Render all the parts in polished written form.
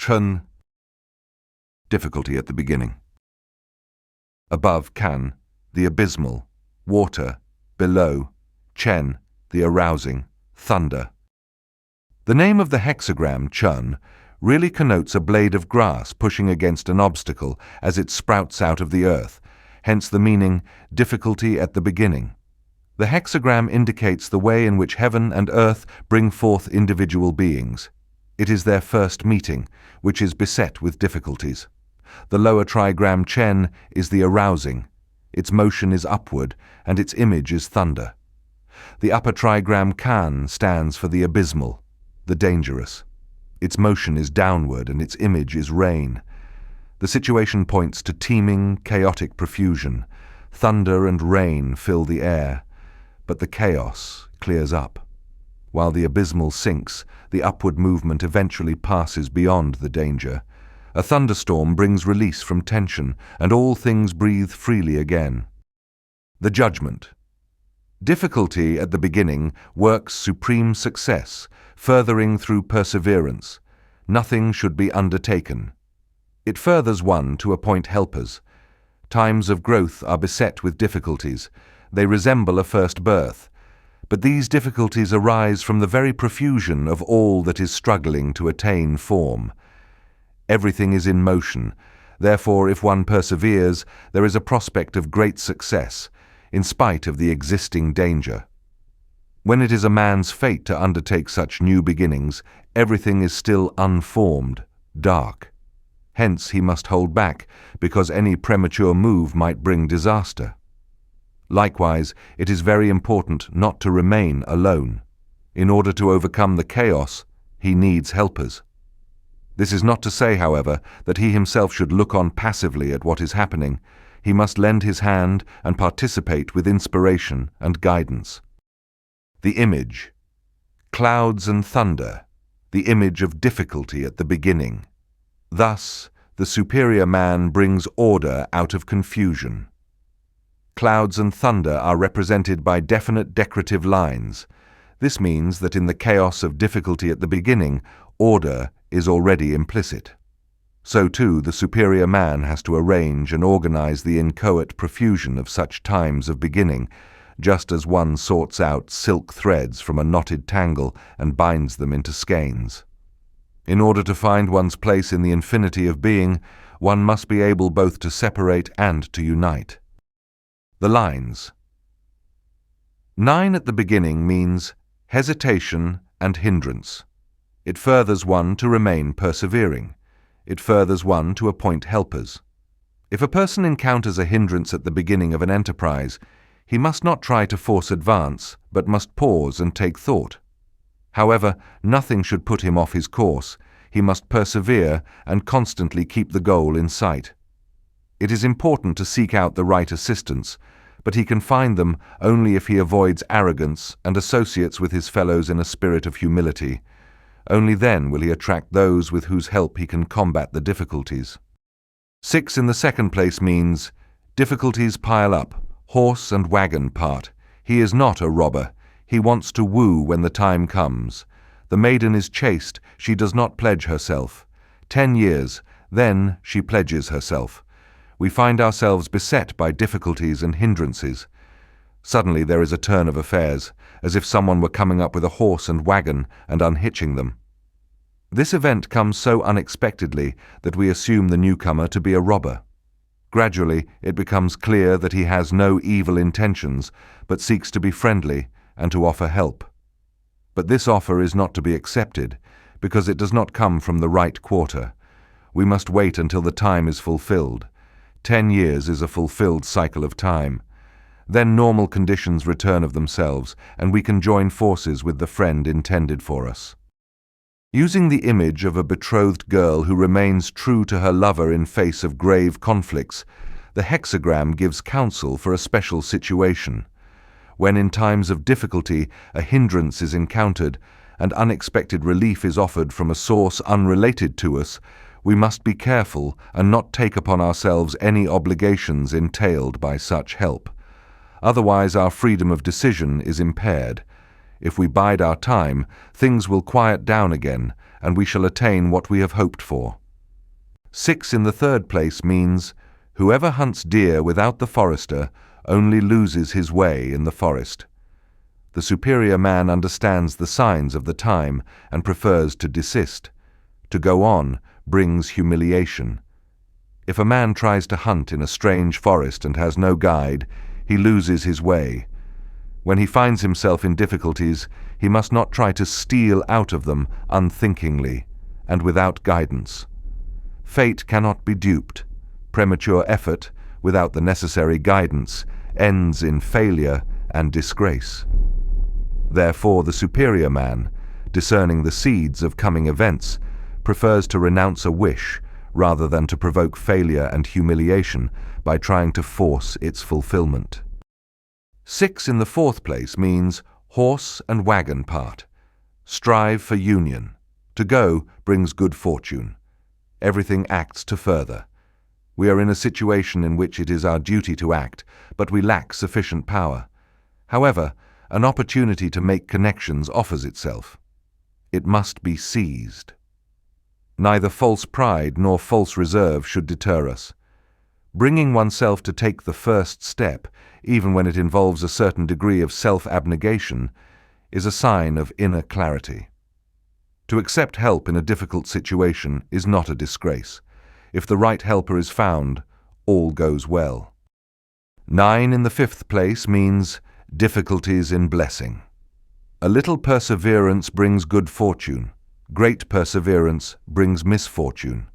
Chun, difficulty at the beginning. Above Kan, the abysmal, water, below, Chen, the arousing, thunder. The name of the hexagram, Chun, really connotes a blade of grass pushing against an obstacle as it sprouts out of the earth, hence the meaning, difficulty at the beginning. The hexagram indicates the way in which heaven and earth bring forth individual beings. It is their first meeting, which is beset with difficulties. The lower trigram Chen is the arousing. Its motion is upward, and its image is thunder. The upper trigram Kan stands for the abysmal, the dangerous. Its motion is downward, and its image is rain. The situation points to teeming, chaotic profusion. Thunder and rain fill the air, but the chaos clears up. While the abysmal sinks, the upward movement eventually passes beyond the danger. A thunderstorm brings release from tension, and all things breathe freely again. The judgment. Difficulty at the beginning works supreme success, furthering through perseverance. Nothing should be undertaken. It furthers one to appoint helpers. Times of growth are beset with difficulties. They resemble a first birth. But these difficulties arise from the very profusion of all that is struggling to attain form. Everything is in motion. Therefore, if one perseveres, there is a prospect of great success, in spite of the existing danger. When it is a man's fate to undertake such new beginnings, everything is still unformed, dark. Hence he must hold back, because any premature move might bring disaster. Likewise, it is very important not to remain alone. In order to overcome the chaos, he needs helpers. This is not to say, however, that he himself should look on passively at what is happening. He must lend his hand and participate with inspiration and guidance. The image. Clouds and thunder, the image of difficulty at the beginning. Thus, the superior man brings order out of confusion. Clouds and thunder are represented by definite decorative lines. This means that in the chaos of difficulty at the beginning, order is already implicit. So too, the superior man has to arrange and organize the inchoate profusion of such times of beginning, just as one sorts out silk threads from a knotted tangle and binds them into skeins. In order to find one's place in the infinity of being, one must be able both to separate and to unite. The lines. 9 at the beginning means hesitation and hindrance. It furthers one to remain persevering. It furthers one to appoint helpers. If a person encounters a hindrance at the beginning of an enterprise, he must not try to force advance, but must pause and take thought. However, nothing should put him off his course. He must persevere and constantly keep the goal in sight. It is important to seek out the right assistants, but he can find them only if he avoids arrogance and associates with his fellows in a spirit of humility. Only then will he attract those with whose help he can combat the difficulties. 6 in the second place means difficulties pile up, horse and wagon part. He is not a robber. He wants to woo when the time comes. The maiden is chaste. She does not pledge herself. 10 years, then she pledges herself. We find ourselves beset by difficulties and hindrances. Suddenly there is a turn of affairs, as if someone were coming up with a horse and wagon and unhitching them. This event comes so unexpectedly that we assume the newcomer to be a robber. Gradually, it becomes clear that he has no evil intentions, but seeks to be friendly and to offer help. But this offer is not to be accepted, because it does not come from the right quarter. We must wait until the time is fulfilled. 10 years is a fulfilled cycle of time. Then normal conditions return of themselves, and we can join forces with the friend intended for us. Using the image of a betrothed girl who remains true to her lover in face of grave conflicts, the hexagram gives counsel for a special situation. When in times of difficulty a hindrance is encountered and unexpected relief is offered from a source unrelated to us, we must be careful and not take upon ourselves any obligations entailed by such help. Otherwise our freedom of decision is impaired. If we bide our time, things will quiet down again, and we shall attain what we have hoped for. 6 in the third place means, whoever hunts deer without the forester only loses his way in the forest. The superior man understands the signs of the time and prefers to desist. To go on brings humiliation. If a man tries to hunt in a strange forest and has no guide, he loses his way. When he finds himself in difficulties, he must not try to steal out of them unthinkingly and without guidance. Fate cannot be duped. Premature effort, without the necessary guidance, ends in failure and disgrace. Therefore, the superior man, discerning the seeds of coming events, prefers to renounce a wish rather than to provoke failure and humiliation by trying to force its fulfillment. 6 in the fourth place means horse and wagon part. Strive for union. To go brings good fortune. Everything acts to further. We are in a situation in which it is our duty to act, but we lack sufficient power. However, an opportunity to make connections offers itself. It must be seized. Neither false pride nor false reserve should deter us. Bringing oneself to take the first step, even when it involves a certain degree of self-abnegation, is a sign of inner clarity. To accept help in a difficult situation is not a disgrace. If the right helper is found, all goes well. 9 in the fifth place means difficulties in blessing. A little perseverance brings good fortune. Great perseverance brings misfortune.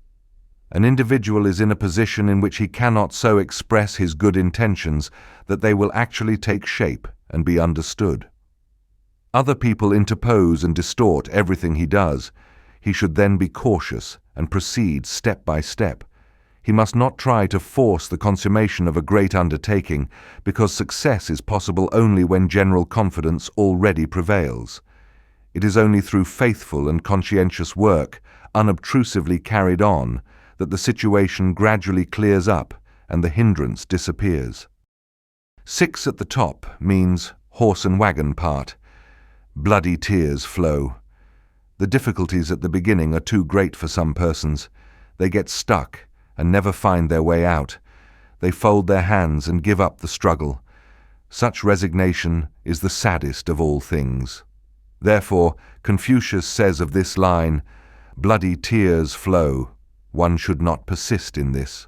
An individual is in a position in which he cannot so express his good intentions that they will actually take shape and be understood. Other people interpose and distort everything he does. He should then be cautious and proceed step by step. He must not try to force the consummation of a great undertaking, because success is possible only when general confidence already prevails. It is only through faithful and conscientious work, unobtrusively carried on, that the situation gradually clears up and the hindrance disappears. 6 at the top means horse and wagon part. Bloody tears flow. The difficulties at the beginning are too great for some persons. They get stuck and never find their way out. They fold their hands and give up the struggle. Such resignation is the saddest of all things. Therefore, Confucius says of this line, "Bloody tears flow. One should not persist in this."